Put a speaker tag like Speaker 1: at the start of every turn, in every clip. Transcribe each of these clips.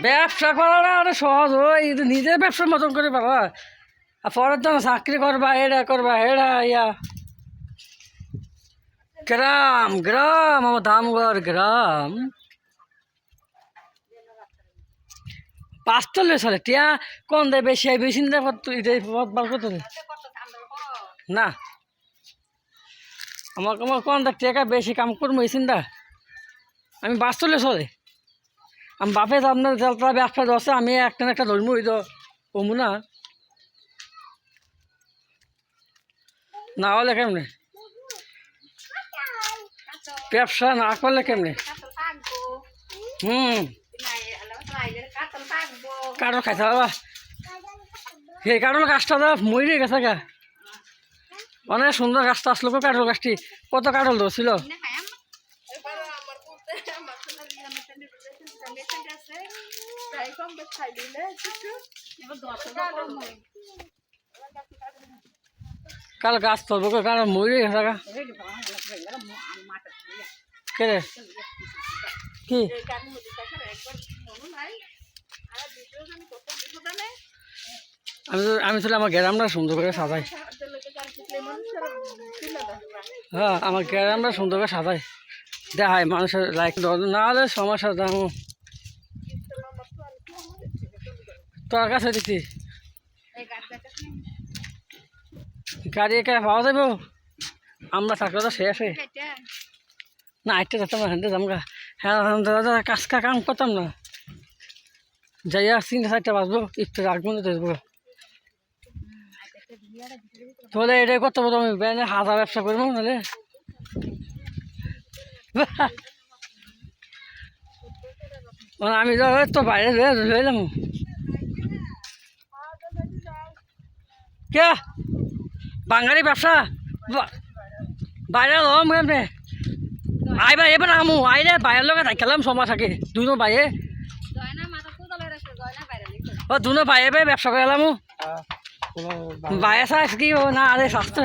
Speaker 1: ব্যবসা করাটা অনেক সহজ হয়, কিন্তু নিজের ব্যবসার মতন করে পাবা। আর পরের জন্য চাকরি করবা, এটা করবা, এটা ইয়া। গ্রাম গ্রাম আমার দামগড় গ্রাম 45 সালে টিয়া কোন দেয় বেশি হয় বেশি চিন্তা করতো এটাই পথ বার করতো না। আমাকে আমার কোন দেখ টিয়া বেশি কাম করবো এই চিন্তা আমি 42 চলে আমি বাপে আপনার ব্যবসা দশে আমি একটা না একটা ধর্ম হইতো কমু না হলে কেমনে ব্যবসা না করলে কেমনে। কাঠল খাইতে বাবা সেই কাঠল গাছটা মরে গেছে গা অনেক সুন্দর গাছটা আসলো কাঠল গাছটি কত কাঠল ধরছিল। কাল গাছ ধরবো কাল মরে গেছে গা কে রে কি আমি তাহলে আমার গ্রামটা সুন্দর করে সাজাই। হ্যাঁ আমার গ্রামটা সুন্দর করে সাজাই দেখায় মানুষের লাইক না হলে সমস্যা দাম তোর কাছে দিচ্ছি গাড়ি একা পাওয়া যাবে আমরা থাকলে তো শেষ না আইতে যেতাম না হেঁটে যামগা হ্যাঁ কাজ কাম করতাম না যাইয়া 3-4টা বাজবো একটু রাখবো না দেখবো তাহলে এটাই করতে পারবো আমি ব্যানে হাজার ব্যবসা করবো নাহলে আমি তো বাইরে রইলাম কে বাঙালি ব্যবসা বাইরে লম কেমনে আইবা এবার আমু আইলে বাইরের লোক খেলাম সময় থাকে দুনো বাইরে ও দুনো বাইরে ব্যবসা করে এলাম বাইরে চাইছ কি না আরে স্বাস্থ্য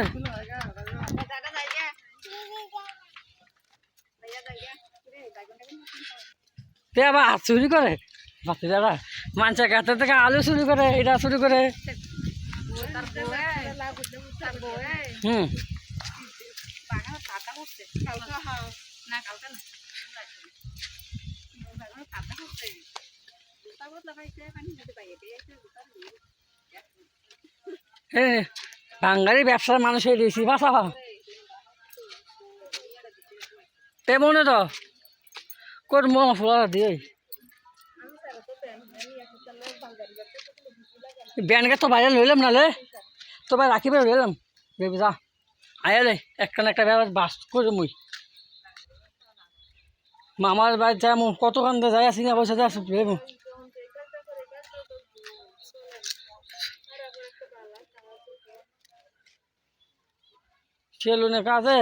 Speaker 1: আবার হাত চুরি করে বাচ্চা যারা মানুষের কাছে থেকে আলু চুরি করে এটা চুরি করে হুম বাঙালি ব্যবসার মানুষের বেশি বাসা তেমন তো করবো মশলা দিয়ে ব্যানকে তো বাইরে লইলাম নালে তো ভাই রাখিবে লইলাম বেবি যা আয়ালে একখান একটা ব্যাপার বাস করে মুই মামার বাড়ি যাই কত কান্দে যাই আসি না পয়সা যা ভেবো সেলুনে কাজে